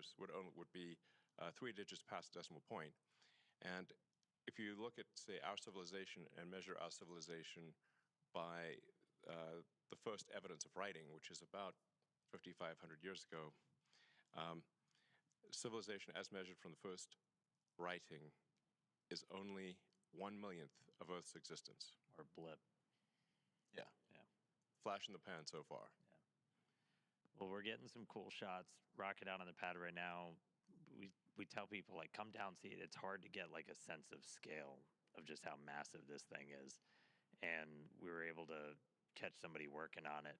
kilometers would be 3 digits past the decimal point. And if you look at, say, our civilization and measure our civilization by the first evidence of writing, which is about 5,500 years ago, civilization as measured from the first writing is only 1/1,000,000th of Earth's existence. Or blip. Yeah. Flash in the pan so far. Yeah. Well, we're getting some cool shots. Rocket out on the pad right now. We tell people, like, come down, see it. It's hard to get, like, a sense of scale of just how massive this thing is. And we were able to catch somebody working on it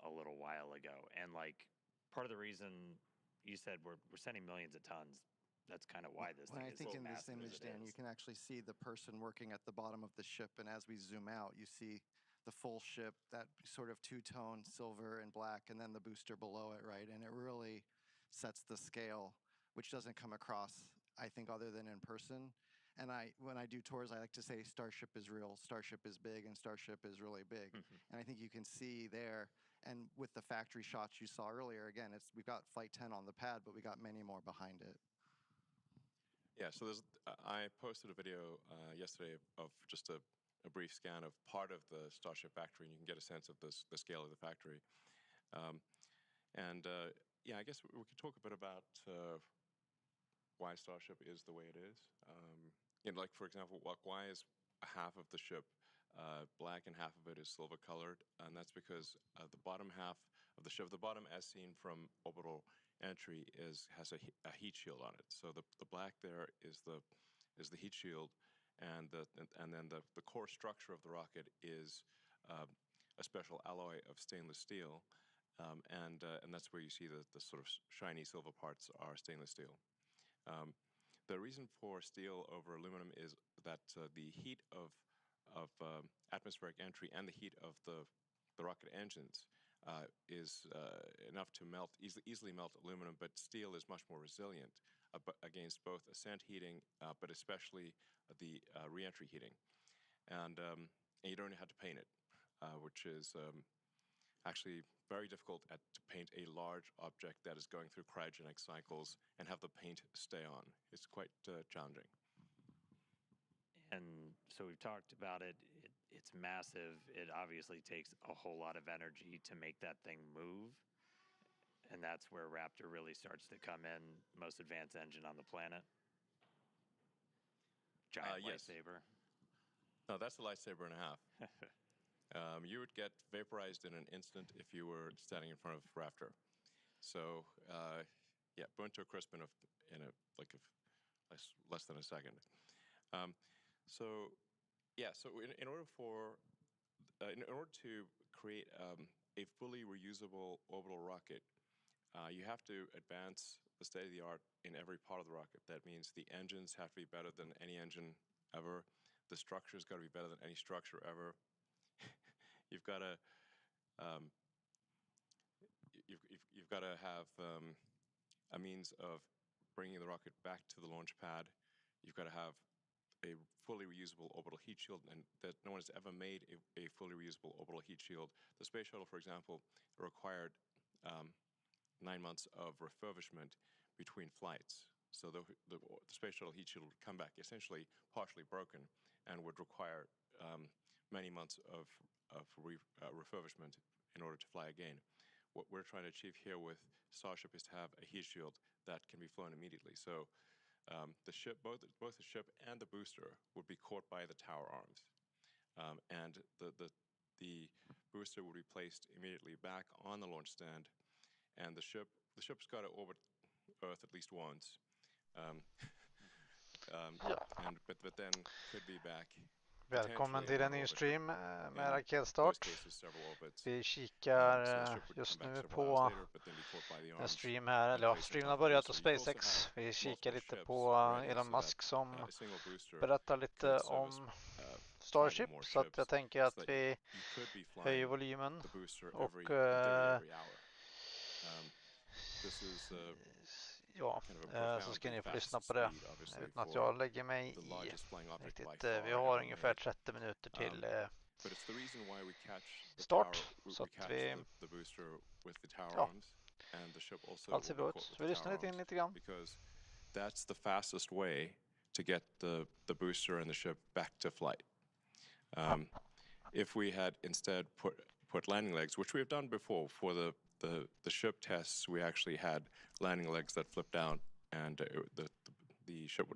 a little while ago. And, like, part of the reason you said we're sending millions of tons, that's kind of why this thing is so massive. I think in this image, Dan, you can actually see the person working at the bottom of the ship. And as we zoom out, you see the full ship, that sort of two-tone silver and black, and then the booster below it, right? And it really sets the scale, which doesn't come across, I think, other than in person. And when I do tours, I like to say Starship is real, Starship is big, and Starship is really big. And I think you can see there, and with the factory shots you saw earlier, again, we've got Flight 10 on the pad, but we got many more behind it. Yeah, so I posted a video yesterday of just a brief scan of part of the Starship factory, and you can get a sense of the scale of the factory. Yeah, I guess we could talk a bit about why Starship is the way it is. Like, for example, why is half of the ship black and half of it is silver colored? And that's because the bottom half of the ship, the bottom as seen from orbital entry, has a heat shield on it. So the black there is the heat shield, and then the core structure of the rocket is a special alloy of stainless steel, and that's where you see the sort of shiny silver parts are stainless steel. The reason for steel over aluminum is that the heat of atmospheric entry and the heat of the rocket engines is enough to easily melt aluminum, but steel is much more resilient against both ascent heating, but especially the re-entry heating. And you don't have to paint it, which is actually very difficult to paint a large object that is going through cryogenic cycles and have the paint stay on. It's quite challenging. And so we've talked about it. It's massive. It obviously takes a whole lot of energy to make that thing move. And that's where Raptor really starts to come in. Most advanced engine on the planet. Giant lightsaber. No, that's a lightsaber and a half. You would get vaporized in an instant if you were standing in front of Raptor. So, yeah, burnt to a crisp in less than a second. So in order to create a fully reusable orbital rocket, you have to advance the state of the art in every part of the rocket. That means the engines have to be better than any engine ever. The structure's got to be better than any structure ever. You've got to have a means of bringing the rocket back to the launch pad. You've got to have a fully reusable orbital heat shield, and that no one has ever made a fully reusable orbital heat shield. The space shuttle, for example, required 9 months of refurbishment between flights. So the space shuttle heat shield would come back essentially partially broken and would require many months of refurbishment in order to fly again. What we're trying to achieve here with Starship is to have a heat shield that can be flown immediately. So the ship, both the ship and the booster, would be caught by the tower arms, and the booster would be placed immediately back on the launch stand, and the ship's got to orbit Earth at least once, but then could be back. Välkommen till en ny stream med raketstart. Vi kikar just nu på en stream här, eller ja, streamen har börjat på SpaceX. Vi kikar lite på Elon Musk som berättar lite om Starship, så att jag tänker att vi höjer volymen och ja, så ska ni få lyssna på det utan att jag lägger mig i riktigt. Vi har ungefär 30 minuter till start, så att vi and the ship also Allt ser bra ut. Så vi lyssnar lite grann. Because that's the fastest way to get the booster and the ship back to flight. If we had instead put landing legs, which we have done before for the ship tests, we actually had landing legs that flipped down, and the ship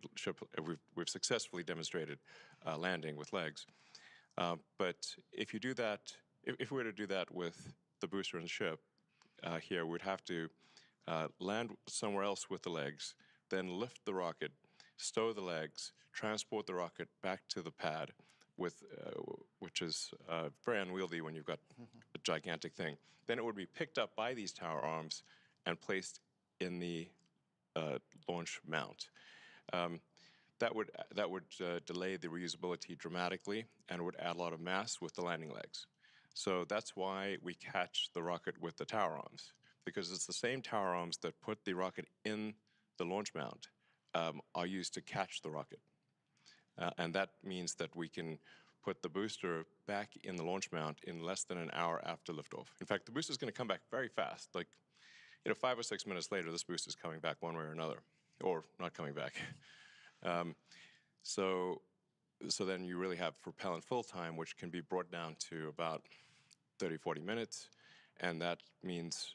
we've successfully demonstrated landing with legs. But if you do that, if we were to do that with the booster and the ship, here we'd have to land somewhere else with the legs, then lift the rocket, stow the legs, transport the rocket back to the pad, which is very unwieldy when you've got a gigantic thing. Then it would be picked up by these tower arms and placed in the launch mount. That would delay the reusability dramatically and would add a lot of mass with the landing legs. So that's why we catch the rocket with the tower arms, because it's the same tower arms that put the rocket in the launch mount are used to catch the rocket. And that means that we can put the booster back in the launch mount in less than an hour after liftoff. In fact, the booster is going to come back very fast. Like, 5 or 6 minutes later, this booster is coming back one way or another, or not coming back. So then you really have propellant fill time, which can be brought down to about 30, 40 minutes. And that means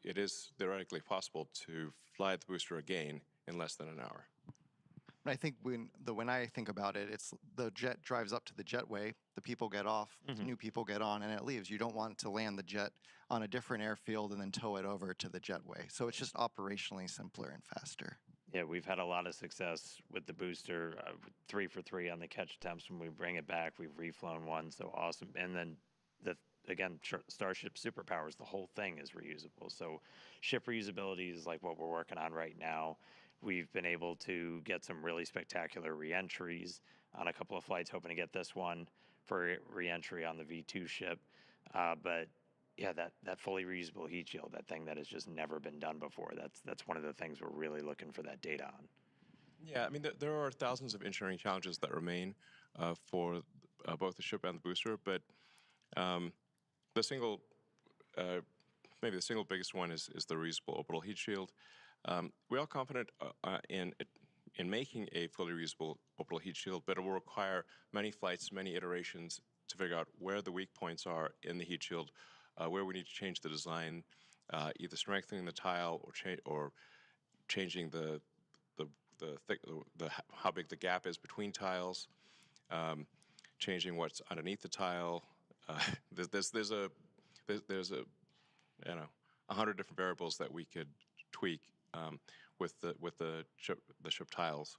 it is theoretically possible to fly the booster again in less than an hour. I think when I think about it, it's the jet drives up to the jetway, the people get off, new people get on, and it leaves. You don't want to land the jet on a different airfield and then tow it over to the jetway. So it's just operationally simpler and faster. Yeah, we've had a lot of success with the booster, 3 for 3 on the catch attempts. When we bring it back, we've reflown one, so awesome. And then again, Starship superpowers, the whole thing is reusable. So ship reusability is like what we're working on right now. We've been able to get some really spectacular re-entries on a couple of flights, hoping to get this one for re-entry on the V2 ship. But yeah, that fully reusable heat shield, that thing that has just never been done before, that's one of the things we're really looking for that data on. Yeah, I mean, there are thousands of engineering challenges that remain for both the ship and the booster, but maybe the single biggest one is the reusable orbital heat shield. We are confident in making a fully reusable orbital heat shield, but it will require many flights, many iterations to figure out where the weak points are in the heat shield, where we need to change the design, either strengthening the tile or changing how big the gap is between tiles, changing what's underneath the tile. There's 100 different variables that we could tweak with the ship tiles,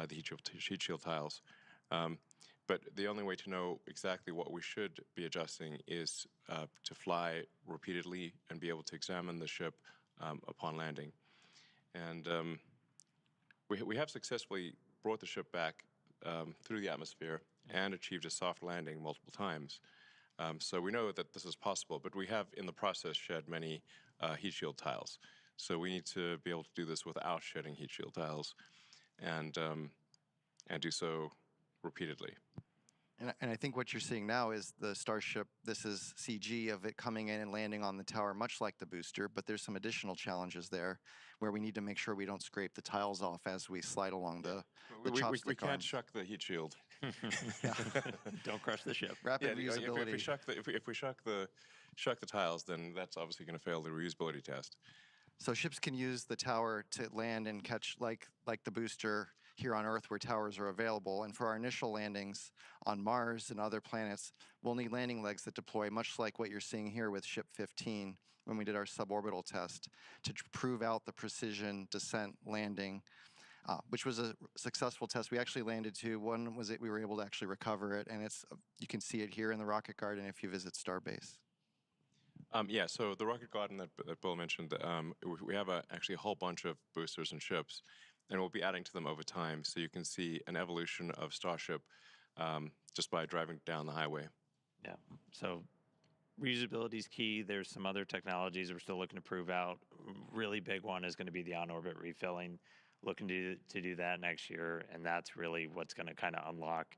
the heat shield tiles. But the only way to know exactly what we should be adjusting is to fly repeatedly and be able to examine the ship upon landing. And we have successfully brought the ship back through the atmosphere and achieved a soft landing multiple times. So we know that this is possible, but we have in the process shed many heat shield tiles. So we need to be able to do this without shedding heat shield tiles and do so repeatedly. And I think what you're seeing now is the Starship. This is CG of it coming in and landing on the tower, much like the booster, but there's some additional challenges there where we need to make sure we don't scrape the tiles off as we slide along the chopstick We can't arms. shuck the heat shield. Don't crush the ship. Rapid reusability. If we shuck the tiles, then that's obviously going to fail the reusability test. So ships can use the tower to land and catch like the booster here on Earth where towers are available. And for our initial landings on Mars and other planets, we'll need landing legs that deploy much like what you're seeing here with Ship 15 when we did our suborbital test to prove out the precision descent landing, which was a successful test. We actually landed two. One was we were able to actually recover it, and you can see it here in the rocket garden if you visit Starbase. Yeah, so the rocket garden that Bill mentioned, we have actually a whole bunch of boosters and ships, and we'll be adding to them over time. So you can see an evolution of Starship just by driving down the highway. Yeah, so reusability is key. There's some other technologies we're still looking to prove out. Really big one is going to be the on-orbit refilling. Looking to do that next year, and that's really what's going to kind of unlock,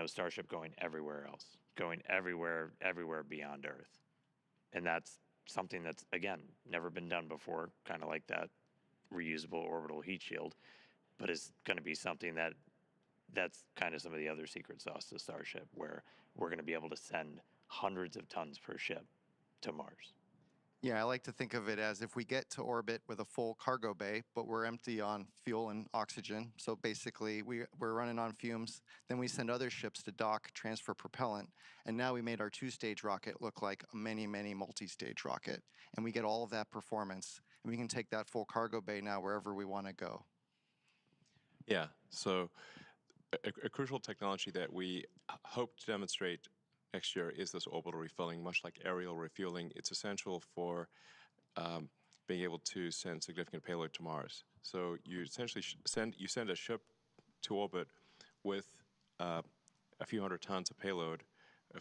Starship going everywhere else, going everywhere beyond Earth. And that's something that's, again, never been done before, kind of like that reusable orbital heat shield, but it's going to be something that's kind of some of the other secret sauce to Starship, where we're going to be able to send hundreds of tons per ship to Mars. Yeah, I like to think of it as if we get to orbit with a full cargo bay, but we're empty on fuel and oxygen. So basically, we're running on fumes. Then we send other ships to dock, transfer propellant, and now we made our two-stage rocket look like a many, many multi-stage rocket. And we get all of that performance, and we can take that full cargo bay now wherever we want to go. Yeah, so a crucial technology that we hope to demonstrate next year is this orbital refilling. Much like aerial refueling, it's essential for being able to send significant payload to Mars. So you essentially send a ship to orbit with a few hundred tons of payload,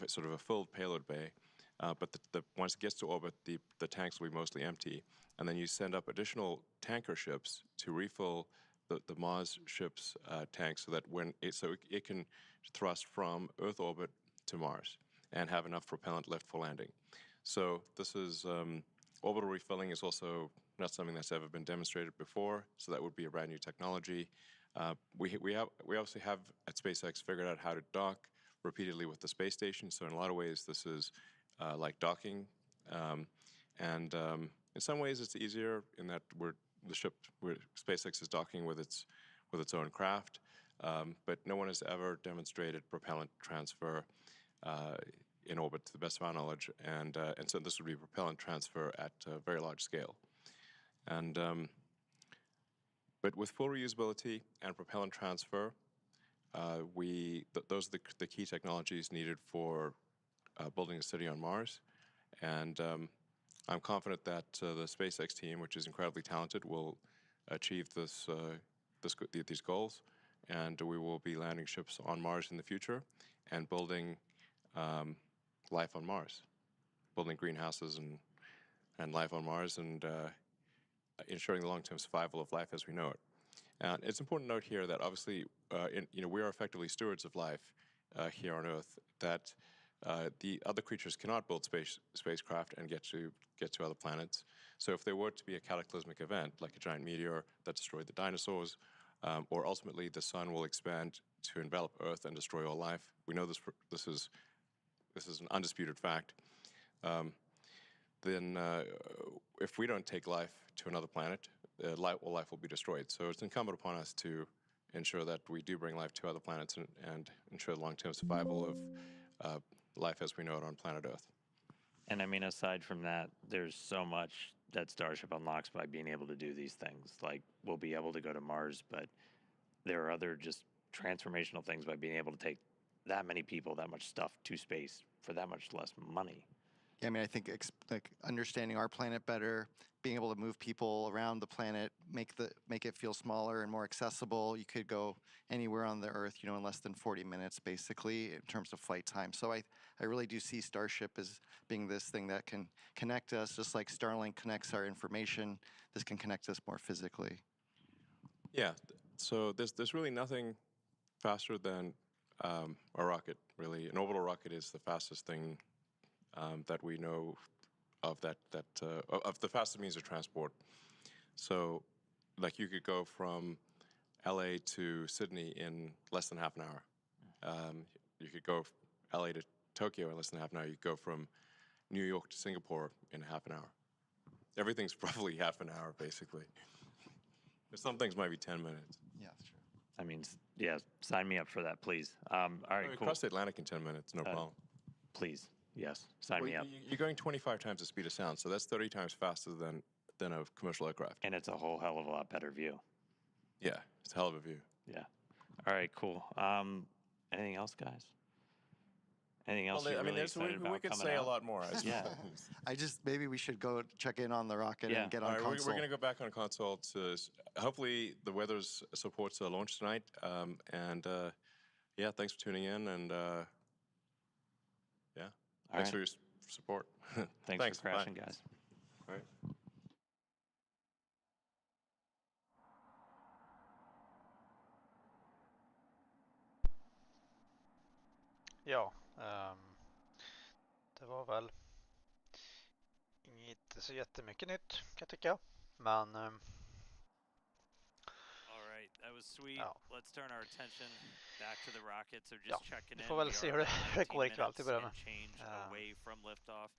sort of a filled payload bay. But once it gets to orbit, the tanks will be mostly empty, and then you send up additional tanker ships to refill the Mars ship's tanks, so that it can thrust from Earth orbit to Mars and have enough propellant left for landing. So this is orbital refilling is also not something that's ever been demonstrated before. So that would be a brand new technology. We obviously have at SpaceX figured out how to dock repeatedly with the space station. So in a lot of ways, this is like docking, and in some ways it's easier in that SpaceX is docking with its own craft, but no one has ever demonstrated propellant transfer in orbit, to the best of our knowledge, and so this would be propellant transfer at a very large scale, and but with full reusability and propellant transfer, those are the key technologies needed for building a city on Mars, and I'm confident that the SpaceX team, which is incredibly talented, will achieve these goals, and we will be landing ships on Mars in the future and building life on Mars, building greenhouses and life on Mars, and ensuring the long-term survival of life as we know it. And it's important to note here that obviously, we are effectively stewards of life here on Earth. That the other creatures cannot build spacecraft and get to other planets. So if there were to be a cataclysmic event, like a giant meteor that destroyed the dinosaurs, or ultimately the sun will expand to envelop Earth and destroy all life, we know this is an undisputed fact. Then if we don't take life to another planet, life will be destroyed. So it's incumbent upon us to ensure that we do bring life to other planets and ensure the long-term survival of life as we know it on planet Earth. And I mean, aside from that, there's so much that Starship unlocks by being able to do these things. Like, we'll be able to go to Mars, but there are other just transformational things by being able to take that many people, that much stuff to space for that much less money. Yeah, I mean, I think like understanding our planet better, being able to move people around the planet, make it feel smaller and more accessible. You could go anywhere on the Earth, in less than 40 minutes, basically, in terms of flight time. So I really do see Starship as being this thing that can connect us, just like Starlink connects our information. This can connect us more physically. Yeah. So there's really nothing faster than a rocket. Really, an orbital rocket is the fastest thing that we know of of the fastest means of transport. So, like, you could go from LA to Sydney in less than half an hour. You could go LA to Tokyo in less than half an hour. You could go from New York to Singapore in half an hour. Everything's probably half an hour, basically. Some things might be 10 minutes. Yeah, that's true. I mean, yeah, sign me up for that, please. All right, cool. Cross the Atlantic in 10 minutes, no problem. Please, yes, sign me up. You're going 25 times the speed of sound, so that's 30 times faster than a commercial aircraft. And it's a whole hell of a lot better view. Yeah, it's a hell of a view. Yeah. All right, cool. Anything else, guys? Anything else you're really excited about? We could say a lot more. Yeah. Maybe we should go check in on the rocket and get on console. We're going to go back on console to hopefully the weather supports a launch tonight. Yeah, thanks for tuning in, and yeah, thanks for your support. Thanks for crashing, guys. All right. Ja, det var väl Inte så jättemycket nytt kan jag tycka. Men That was sweet. ja. Let's turn our attention back to the rocket. So just Ja, checking vi in. får väl se hur det går ikväll till början med. Change away from liftoff.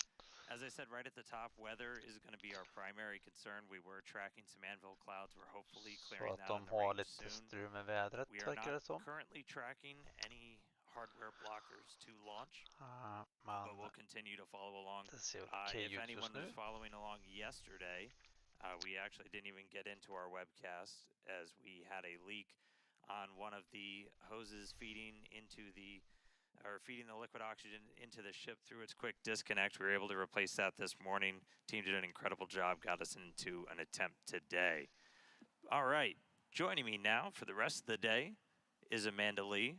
As I said right at the top, weather is going to be our primary concern. We were tracking some anvil clouds. We're hopefully clearing that on the range soon. Strul med vädret, we are not currently tracking any hardware blockers to launch, but we'll continue to follow along. If anyone was following along yesterday, we actually didn't even get into our webcast as we had a leak on one of the hoses feeding the liquid oxygen into the ship through its quick disconnect. We were able to replace that this morning. Team did an incredible job, got us into an attempt today. All right, joining me now for the rest of the day is Amanda Lee.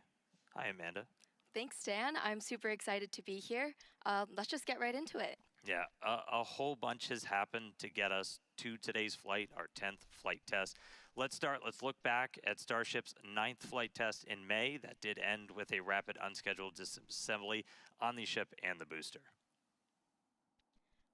Hi, Amanda. Thanks, Dan. I'm super excited to be here. Let's just get right into it. Yeah, a whole bunch has happened to get us to today's flight, our 10th flight test. Let's look back at Starship's 9th flight test in May. That did end with a rapid unscheduled disassembly on the ship and the booster.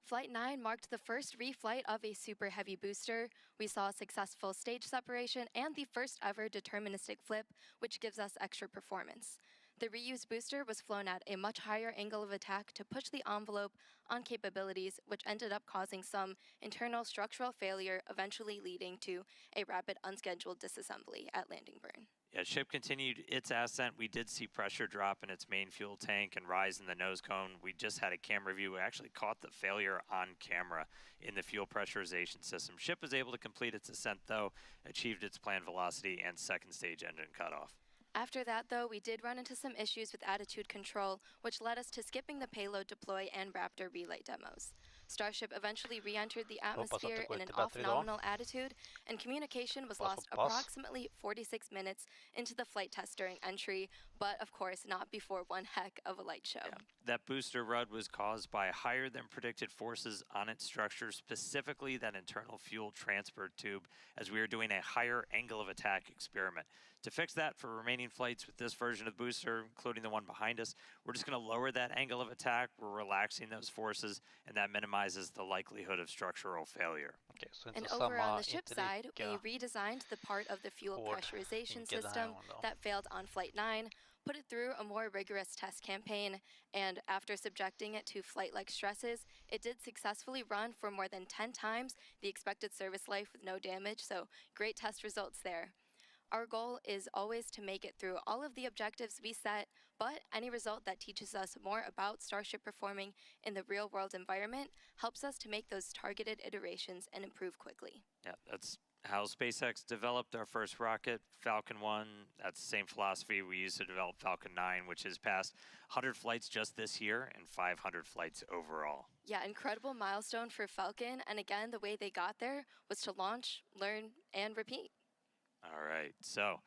Flight 9 marked the first reflight of a super heavy booster. We saw successful stage separation and the first ever deterministic flip, which gives us extra performance. The reused booster was flown at a much higher angle of attack to push the envelope on capabilities, which ended up causing some internal structural failure, eventually leading to a rapid unscheduled disassembly at landing burn. Yeah, ship continued its ascent. We did see pressure drop in its main fuel tank and rise in the nose cone. We just had a camera view. We actually caught the failure on camera in the fuel pressurization system. Ship was able to complete its ascent, though, achieved its planned velocity and second stage engine cutoff. After that, though, we did run into some issues with attitude control, which led us to skipping the payload deploy and Raptor relay demos. Starship eventually re-entered the atmosphere in an off-nominal attitude, and communication was lost approximately 46 minutes into the flight test during entry, but of course not before one heck of a light show. Yeah. That booster rud was caused by higher than predicted forces on its structure, specifically that internal fuel transfer tube, as we were doing a higher angle of attack experiment. To fix that for remaining flights with this version of the booster, including the one behind us, we're just going to lower that angle of attack. We're relaxing those forces, and that minimizes the likelihood of structural failure. Okay, so and over on the ship side, we redesigned the part of the fuel pressurization system that failed on Flight 9, put it through a more rigorous test campaign, and after subjecting it to flight-like stresses, it did successfully run for more than 10 times the expected service life with no damage, so great test results there. Our goal is always to make it through all of the objectives we set, but any result that teaches us more about Starship performing in the real-world environment helps us to make those targeted iterations and improve quickly. Yeah, that's how SpaceX developed our first rocket, Falcon 1. That's the same philosophy we used to develop Falcon 9, which has passed 100 flights just this year and 500 flights overall. Yeah, incredible milestone for Falcon, and again, the way they got there was to launch, learn, and repeat. All right, so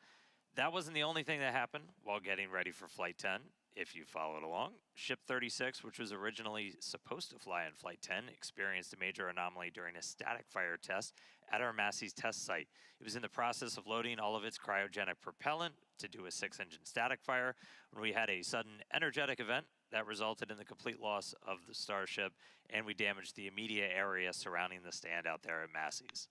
that wasn't the only thing that happened while getting ready for Flight 10. If you followed along, Ship 36, which was originally supposed to fly on Flight 10, experienced a major anomaly during a static fire test at our Massey's test site. It was in the process of loading all of its cryogenic propellant to do a 6-engine static fire when we had a sudden energetic event that resulted in the complete loss of the Starship, and we damaged the immediate area surrounding the stand out there at Massey's.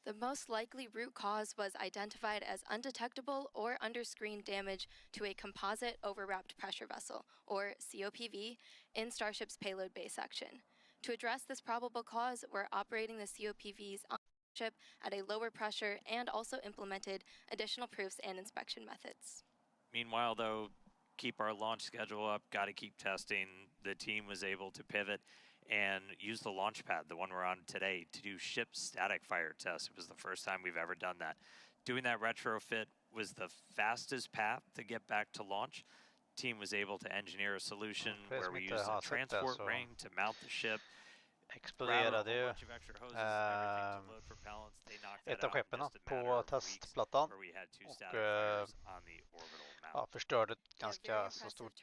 The most likely root cause was identified as undetectable or under-screen damage to a composite overwrapped pressure vessel, or COPV, in Starship's payload bay section. To address this probable cause, we're operating the COPVs on the ship at a lower pressure and also implemented additional proofs and inspection methods. Meanwhile, though, keep our launch schedule up, got to keep testing. The team was able to pivot and use the launch pad, the one we're on today, to do ship static fire tests. It was the first time we've ever done that. Doing that retrofit was the fastest path to get back to launch. Team was able to engineer a solution where we used a transport ring to mount the ship. Exploderade ju ett av skeppen på testplattan och förstörde ganska så stort,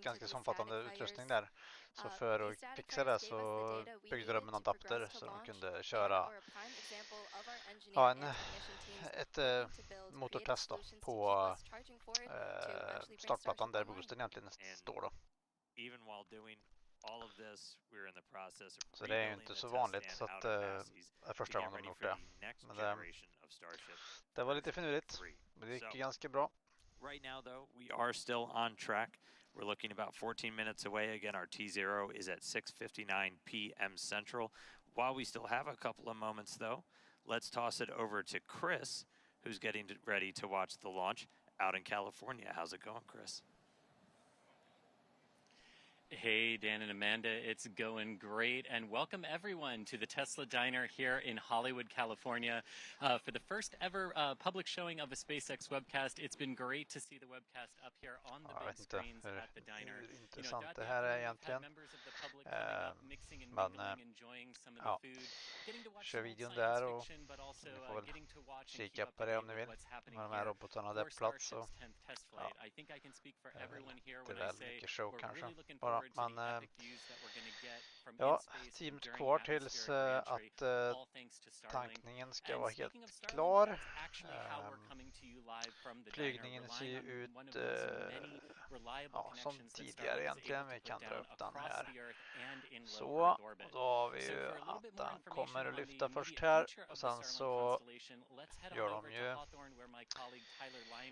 ganska så omfattande utrustning där. Så för att fixa det så byggde de en adapter så de kunde köra ett motortest då, på startplattan där boosten egentligen står då. all of this, we're in the process of så det är ju inte så vanligt så att det är första gången de gjort det. Men det var lite finurligt, men det gick ganska bra. Right now, though, we are still on track. We're looking about 14 minutes away. Again, our T0 is at 6:59 p.m. Central. While we still have a couple of moments, though, let's toss it over to Chris, who's getting ready to watch the launch out in California. How's it going, Chris? Hey, Dan and Amanda, it's going great, and welcome everyone to the Tesla Diner here in Hollywood, California, for the first ever public showing of a SpaceX webcast. It's been great to see the webcast up here on the big screens at the diner. Intressant det här är egentligen. Men ja, kör videon där och ni får väl kika på det om ni vill. Med de här robotarna hade plats så ja, det är väl mycket show kanske bara. Men ja, teamet kvar tills att tankningen ska vara helt klar. Flygningen ser ju ut ja, som tidigare egentligen. Vi kan dra upp den här. Så, då har vi ju att den kommer att lyfta först här. Och sen så gör de ju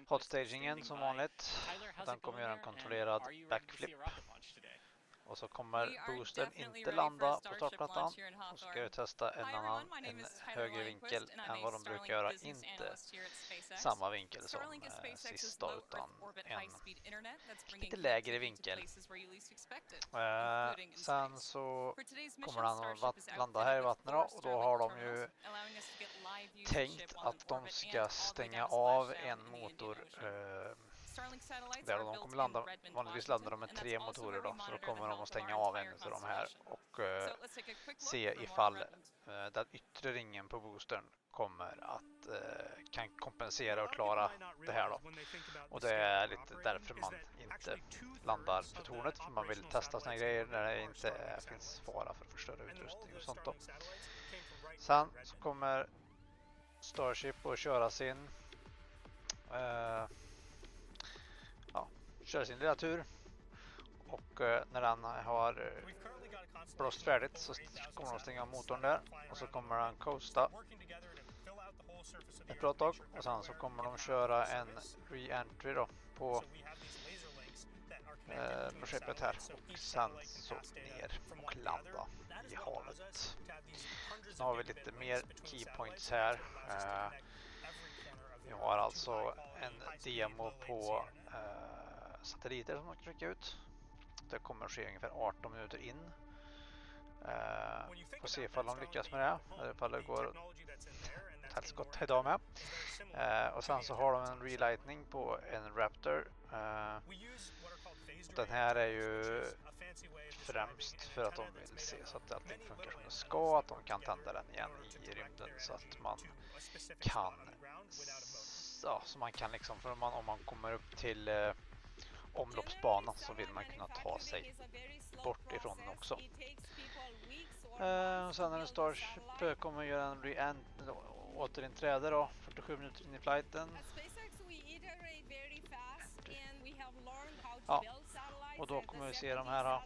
hot stagingen som vanligt. Den kommer göra en kontrollerad backflip. Och så kommer boostern inte landa på startplattan. Och så ska vi testa en högre vinkel än vad de brukar göra. Inte samma vinkel som sist då, utan en lite lägre vinkel. Sen så kommer den att landa här i vattnet då, och då har de ju tänkt att de ska stänga av en motor där de kommer landa, vanligtvis landar de med 3 motorer då, så då kommer de att stänga av en av de här och se ifall den yttre ringen på boostern kommer att kan kompensera och klara det här då. Och det är lite därför man inte landar på tornet, för man vill testa såna grejer när det inte finns fara för att förstöra utrustning och sånt då. Sen så kommer Starship att köra sin köra sin lilla tur, och när den har blåst färdigt så kommer de stänga av motorn där, och så kommer den coasta ett bra tag, och sen så kommer de köra en re-entry då på skeppet här, och sen så ner och landa i havet. Nu har vi lite mer keypoints här. Vi har alltså en demo på satelliter som man kan skicka ut. Det kommer att ske ungefär 18 minuter in. Får se ifall de lyckas med det, eller ifall det går helskott idag med. Och sen så har de en relightning på en Raptor. Den här är ju främst för att de vill se så att allting funkar som det ska, att de kan tända den igen i rymden, så att man kan så man kan liksom, för om man kommer upp till omloppsbanan så vill man kunna ta sig bort ifrån den också. Sen när en Starship kommer göra en återinträde då, 47 minuter in i flighten. Ja, och då kommer vi se de här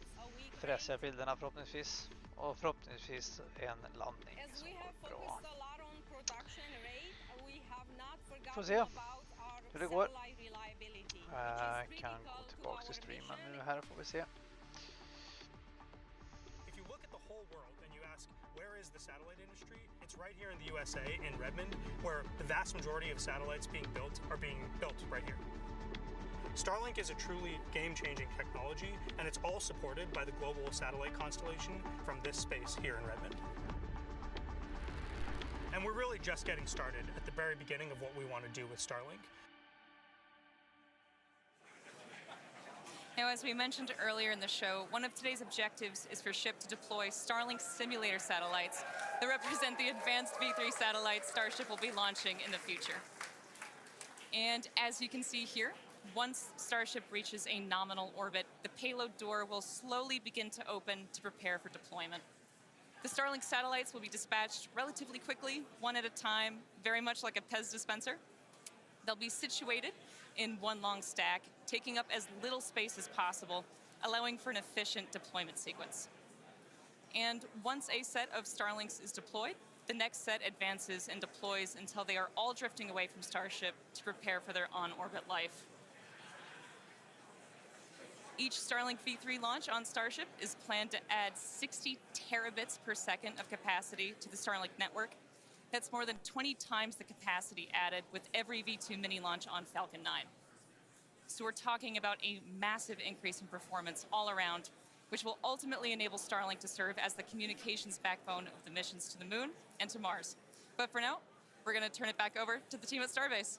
fräsiga bilderna förhoppningsvis, och förhoppningsvis en landning som går bra. Får se hur det går. Kan gå tillbaka till streamen nu, här får vi se. Where is the satellite industry? It's right here in the USA, in Redmond, where the vast majority of satellites being built are being built right here. Starlink is a truly game-changing technology, and it's all supported by the global satellite constellation from this space here in Redmond. And we're really just getting started at the very beginning of what we want to do with Starlink. Now, as we mentioned earlier in the show, one of today's objectives is for Skepp to deploy Starlink simulator satellites that represent the advanced V3 satellites Starship will be launching in the future. And as you can see here, once Starship reaches a nominal orbit, the payload door will slowly begin to open to prepare for deployment. The Starlink satellites will be dispatched relatively quickly, one at a time, very much like a Pez dispenser. They'll be situated in one long stack, taking up as little space as possible, allowing for an efficient deployment sequence. And once a set of Starlinks is deployed, the next set advances and deploys until they are all drifting away from Starship to prepare for their on-orbit life. Each Starlink V3 launch on Starship is planned to add 60 terabits per second of capacity to the Starlink network. That's more than 20 times the capacity added with every V2 mini launch on Falcon 9. So we're talking about a massive increase in performance all around, which will ultimately enable Starlink to serve as the communications backbone of the missions to the moon and to Mars. But for now, we're going to turn it back over to the team at Starbase.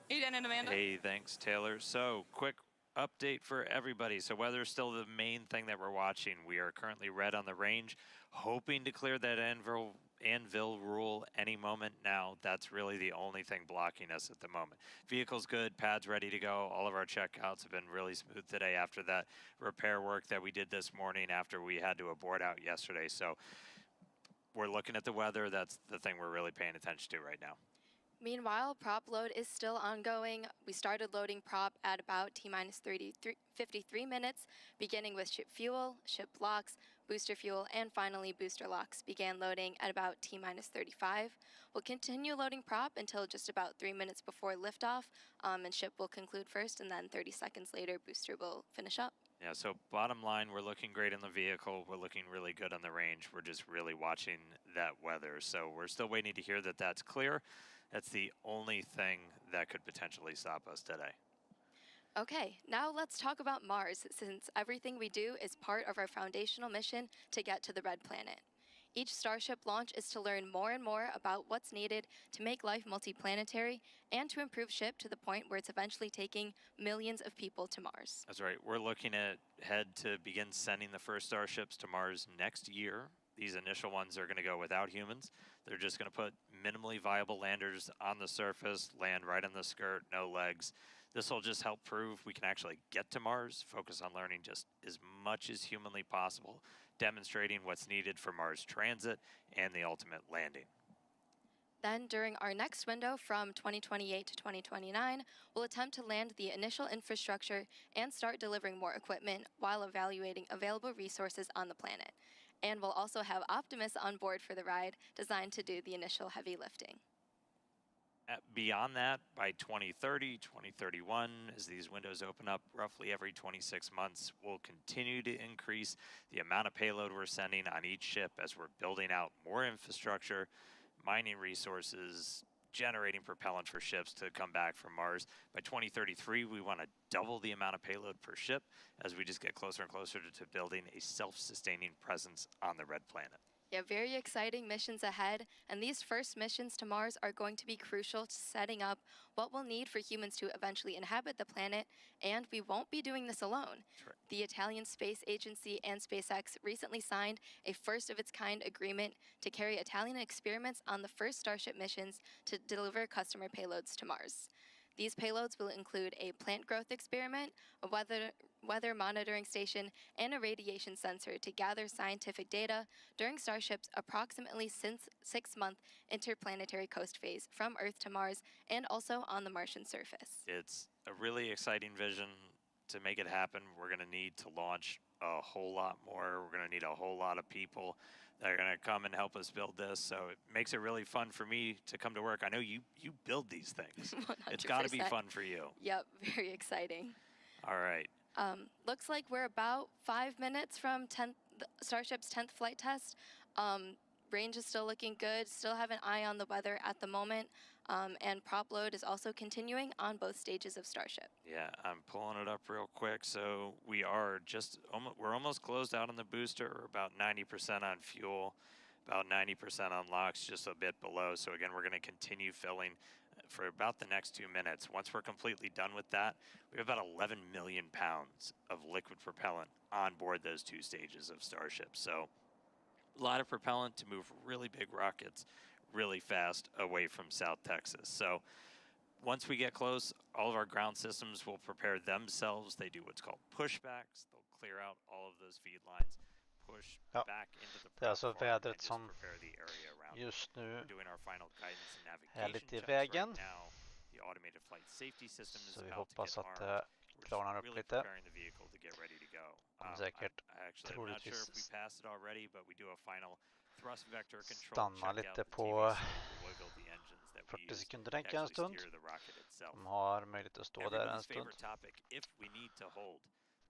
Hey, Dan and Amanda. Hey, thanks, Taylor. So, quick update for everybody. So weather is still the main thing that we're watching. We are currently red on the range, hoping to clear that anvil rule any moment now. That's really the only thing blocking us at the moment. Vehicle's good, pads ready to go. All of our checkouts have been really smooth today after that repair work that we did this morning after we had to abort out yesterday. So we're looking at the weather. That's the thing we're really paying attention to right now. Meanwhile, prop load is still ongoing. We started loading prop at about T-minus 53 minutes, beginning with ship fuel, ship locks, booster fuel, and finally booster locks began loading at about T-minus 35. We'll continue loading prop until just about 3 minutes before liftoff, and ship will conclude first, and then 30 seconds later, booster will finish up. Yeah, so bottom line, we're looking great in the vehicle. We're looking really good on the range. We're just really watching that weather. So we're still waiting to hear that that's clear. That's the only thing that could potentially stop us today. Okay, now let's talk about Mars, since everything we do is part of our foundational mission to get to the red planet. Each Starship launch is to learn more and more about what's needed to make life multiplanetary and to improve ship to the point where it's eventually taking millions of people to Mars. That's right. We're looking ahead to begin sending the first Starships to Mars next year. These initial ones are going to go without humans. They're just going to put minimally viable landers on the surface, land right on the skirt, no legs. This will just help prove we can actually get to Mars, focus on learning just as much as humanly possible, demonstrating what's needed for Mars transit and the ultimate landing. Then, during our next window from 2028 to 2029, we'll attempt to land the initial infrastructure and start delivering more equipment while evaluating available resources on the planet. And we'll also have Optimus on board for the ride, designed to do the initial heavy lifting. Beyond that, by 2030, 2031, as these windows open up roughly every 26 months, we'll continue to increase the amount of payload we're sending on each ship as we're building out more infrastructure, mining resources, generating propellant for ships to come back from Mars. By 2033, we want to double the amount of payload per ship as we just get closer and closer to building a self-sustaining presence on the red planet. Yeah, very exciting missions ahead, and these first missions to Mars are going to be crucial to setting up what we'll need for humans to eventually inhabit the planet, and we won't be doing this alone. Right. The Italian Space Agency and SpaceX recently signed a first-of-its-kind agreement to carry Italian experiments on the first Starship missions to deliver customer payloads to Mars. These payloads will include a plant growth experiment, a weather monitoring station, and a radiation sensor to gather scientific data during Starship's approximately 6-month interplanetary coast phase from Earth to Mars and also on the Martian surface. It's a really exciting vision. To make it happen, we're going to need to launch a whole lot more. We're going to need a whole lot of people that are going to come and help us build this. So it makes it really fun for me to come to work. I know you build these things. 100%. It's got to be fun for you. Yep, very exciting. All right. Looks like we're about 5 minutes from Starship's 10th flight test. Range is still looking good. Still have an eye on the weather at the moment. And prop load is also continuing on both stages of Starship. Yeah, I'm pulling it up real quick. So we are we're almost closed out on the booster. We're about 90% on fuel, about 90% on locks, just a bit below. So again, we're going to continue filling for about the next 2 minutes. Once we're completely done with that, we have about 11 million pounds of liquid propellant on board those 2 stages of Starship. So a lot of propellant to move really big rockets really fast away from South Texas. So once we get close, all of our ground systems will prepare themselves. They do what's called pushbacks. They'll clear out all of those feed lines, push back into the det är alltså platform, vädret and just som prepare the area around just nu We're doing our final guidance and är navigation lite i checks vägen. right now. The automated flight safety system is Så vi about to hoppas get att armed. det klarnar upp really lite. preparing the vehicle to get ready to go. Säkert Actually, I'm not sure if we passed it already, but we do a final thrust vector control. Stanna lite på 40 sekunder tänker jag en stund. De har möjlighet att stå där en stund. If we need to hold,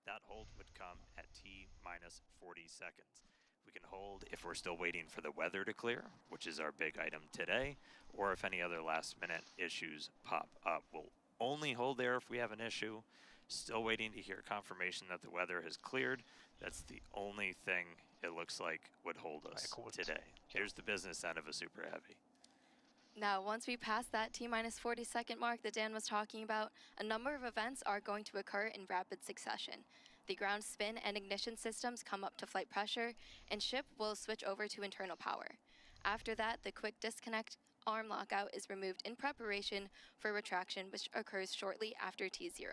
that hold would come at T-minus 40 seconds. We can hold if we're still waiting for the weather to clear, which is our big item today, or if any other last minute issues pop up. We'll only hold there if we have an issue. Still waiting to hear confirmation that the weather has cleared. That's the only thing it looks like would hold us today. Here's the business end of a Super Heavy. Now, once we pass that T-minus 40-second mark that Dan was talking about, a number of events are going to occur in rapid succession. The ground spin and ignition systems come up to flight pressure, and ship will switch over to internal power. After that, the quick disconnect arm lockout is removed in preparation for retraction, which occurs shortly after T0.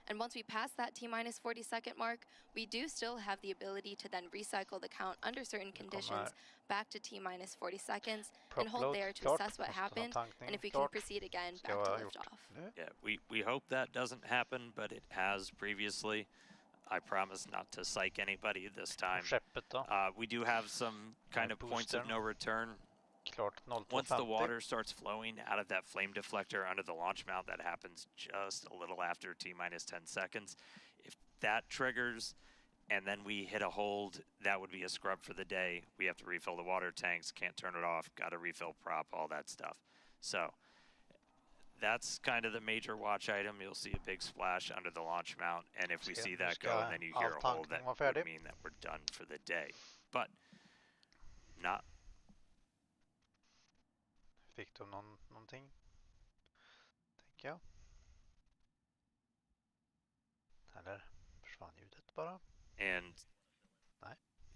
And once we pass that T-minus 40-second mark, we do still have the ability to then recycle the count under certain conditions back to T-minus 40 seconds and hold there to assess what happened, and if we can proceed again back to liftoff. Yeah, we hope that doesn't happen, but it has previously. I promise not to psych anybody this time. We do have some kind of points of no return. Once the water starts flowing out of that flame deflector under the launch mount, that happens just a little after T-minus 10 seconds. If that triggers and then we hit a hold, that would be a scrub for the day. We have to refill the water tanks, can't turn it off, got to refill prop, all that stuff. So that's kind of the major watch item. You'll see a big splash under the launch mount, and if we see that go and then you hear a hold, that would mean that we're done for the day. But not. Fick de någonting? Tänker jag. Eller försvann ljudet bara? And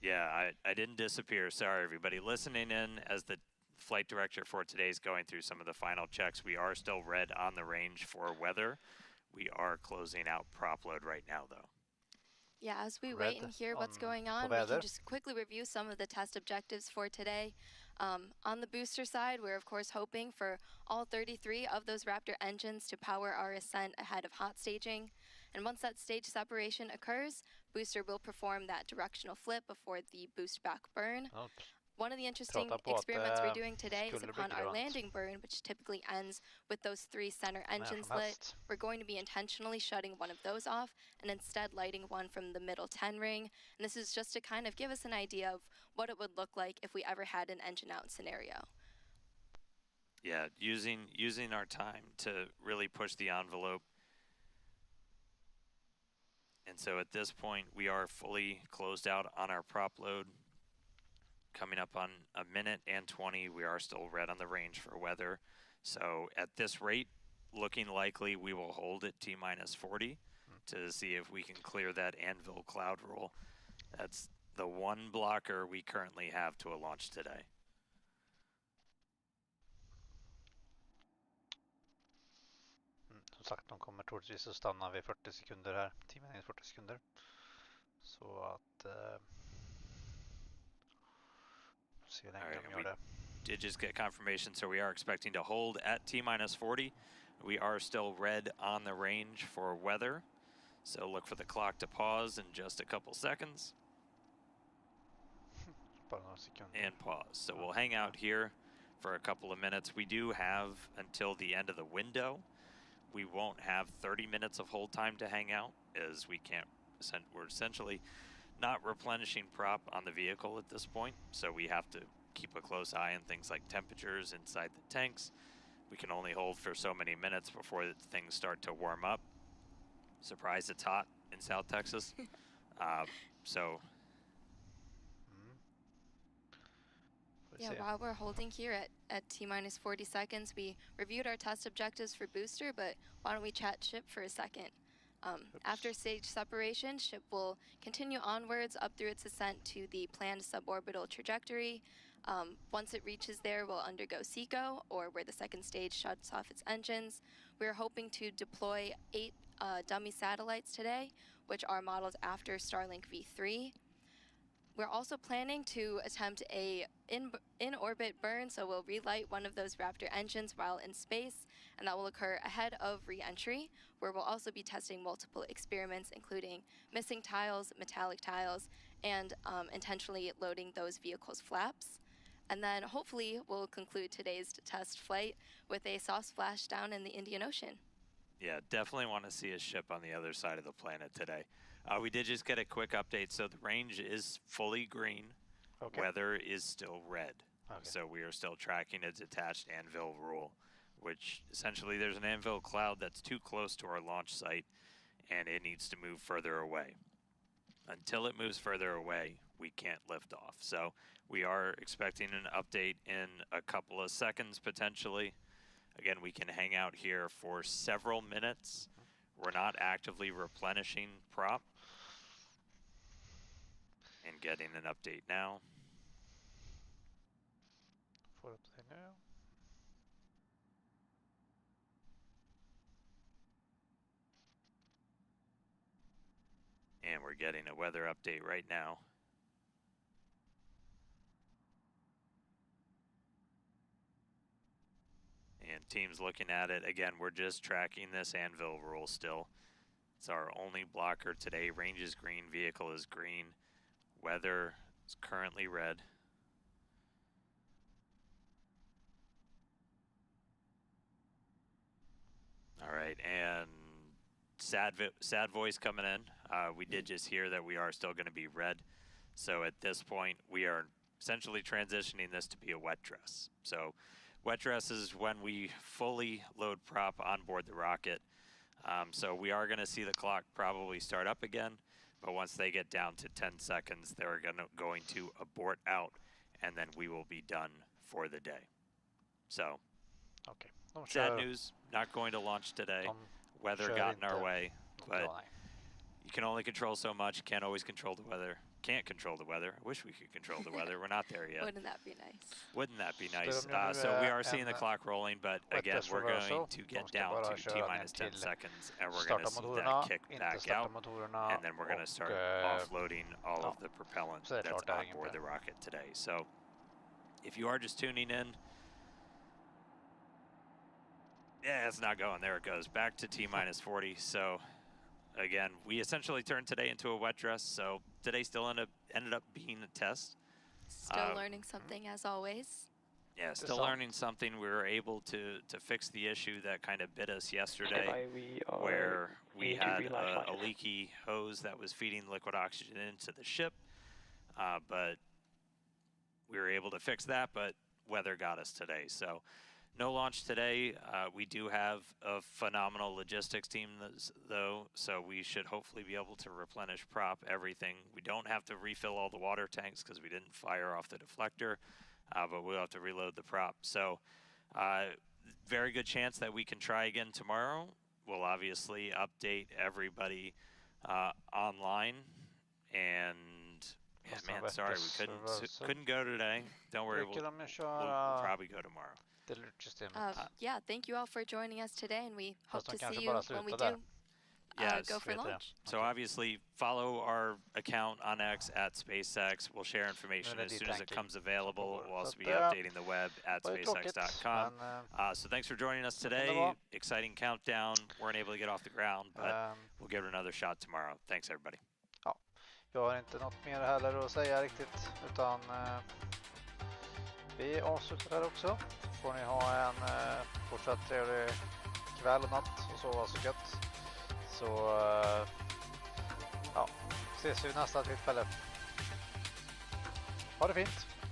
yeah, I didn't disappear. Sorry, everybody listening in as the flight director for today is going through some of the final checks. We are still red on the range for weather. We are closing out prop load right now, though. Yeah, as we wait and hear what's going on, we can just quickly review some of the test objectives for today. On the booster side, we're of course hoping for all 33 of those Raptor engines to power our ascent ahead of hot staging. And once that stage separation occurs, booster will perform that directional flip before the boost back burn. One of the interesting experiments we're doing today is upon our landing burn, which typically ends with those 3 center engines lit. We're going to be intentionally shutting one of those off and instead lighting one from the middle 10 ring. And this is just to kind of give us an idea of what it would look like if we ever had an engine out scenario. Yeah, using our time to really push the envelope. And so at this point, we are fully closed out on our prop load. Coming up on a minute and 20, we are still red on the range for weather. So at this rate, looking likely we will hold at T-minus 40 to see if we can clear that anvil cloud roll. That's the one blocker we currently have to a launch today. Som sagt, de kommer troligtvis att stanna vid 40 sekunder här. 10 minus 40 sekunder. Så att se hur länge de gör det. Did just get confirmation, so we are expecting to hold at T-minus 40. We are still red on the range for weather. So look for the clock to pause in just a couple seconds. And pause. So we'll hang out here for a couple of minutes. We do have until the end of the window. We won't have 30 minutes of hold time to hang out, as we can't, we're essentially not replenishing prop on the vehicle at this point. So we have to keep a close eye on things like temperatures inside the tanks. We can only hold for so many minutes before things start to warm up. Surprise, it's hot in South Texas. Yeah, while we're holding here at T-minus 40 seconds, we reviewed our test objectives for booster, but why don't we chat ship for a second? After stage separation, ship will continue onwards up through its ascent to the planned suborbital trajectory. Once it reaches there, we'll undergo SECO, or where the second stage shuts off its engines. We're hoping to deploy 8 dummy satellites today, which are modeled after Starlink V3. We're also planning to attempt a in-orbit burn, so we'll relight one of those Raptor engines while in space, and that will occur ahead of re-entry, where we'll also be testing multiple experiments, including missing tiles, metallic tiles, and intentionally loading those vehicles' flaps. And then hopefully we'll conclude today's test flight with a soft splashdown in the Indian Ocean. Yeah, definitely want to see a ship on the other side of the planet today. We did just get a quick update, so the range is fully green. Okay. Weather is still red. Okay. So we are still tracking a detached anvil rule, which essentially there's an anvil cloud that's too close to our launch site, and it needs to move further away. Until it moves further away, we can't lift off. So we are expecting an update in a couple of seconds potentially. Again, we can hang out here for several minutes. We're not actively replenishing prop. And getting an update now. And we're getting a weather update right now. And team's looking at it. Again, we're just tracking this anvil rule still. It's our only blocker today. Range is green, vehicle is green. Weather is currently red. All right, and sad voice coming in. We did just hear that we are still going to be red. So at this point, we are essentially transitioning this to be a wet dress. So wet dress is when we fully load prop on board the rocket. So we are going to see the clock probably start up again. But once they get down to 10 seconds, they're going to abort out, and then we will be done for the day. So, okay. Sad news, not going to launch today. Weather got in our way, but you can only control so much. Can't always control the weather. Can't control the weather. I wish we could control the weather. We're not there yet. Wouldn't that be nice? Wouldn't that be nice? So we are seeing the clock rolling, but again, we're going to get down to T-minus 10 seconds, and we're going to see that kick back out, and then we're going to start offloading all of the propellant that's on board the rocket today. So if you are just tuning in, yeah, it's not going. There it goes. Back to T-minus 40. So again, we essentially turned today into a wet dress, so today still ended up being a test. Still learning something as always. Yeah, still learning something. We were able to fix the issue that kind of bit us yesterday, where we had a leaky hose that was feeding liquid oxygen into the ship, but we were able to fix that, but weather got us today. So no launch today. We do have a phenomenal logistics team, though, so we should hopefully be able to replenish prop, everything. We don't have to refill all the water tanks because we didn't fire off the deflector, but we'll have to reload the prop. So very good chance that we can try again tomorrow. We'll obviously update everybody online. And, yeah, man, sorry, we couldn't go today. Don't worry, we'll probably go tomorrow. Yeah, thank you all for joining us today, and we hope to see you when we do go for launch. So obviously, follow our account on X at SpaceX. We'll share information as soon as it comes available. We'll also be updating the web at spacex.com. So thanks for joining us today. Exciting countdown. Weren't able to get off the ground, but we'll give it another shot tomorrow. Thanks, everybody. Ja, jag har inte något mer heller att säga riktigt, utan vi avslutar här också. Får ni ha en fortsatt trevlig kväll och natt och sova så gött. Så ja, ses vi nästa tillfälle. Ha det fint!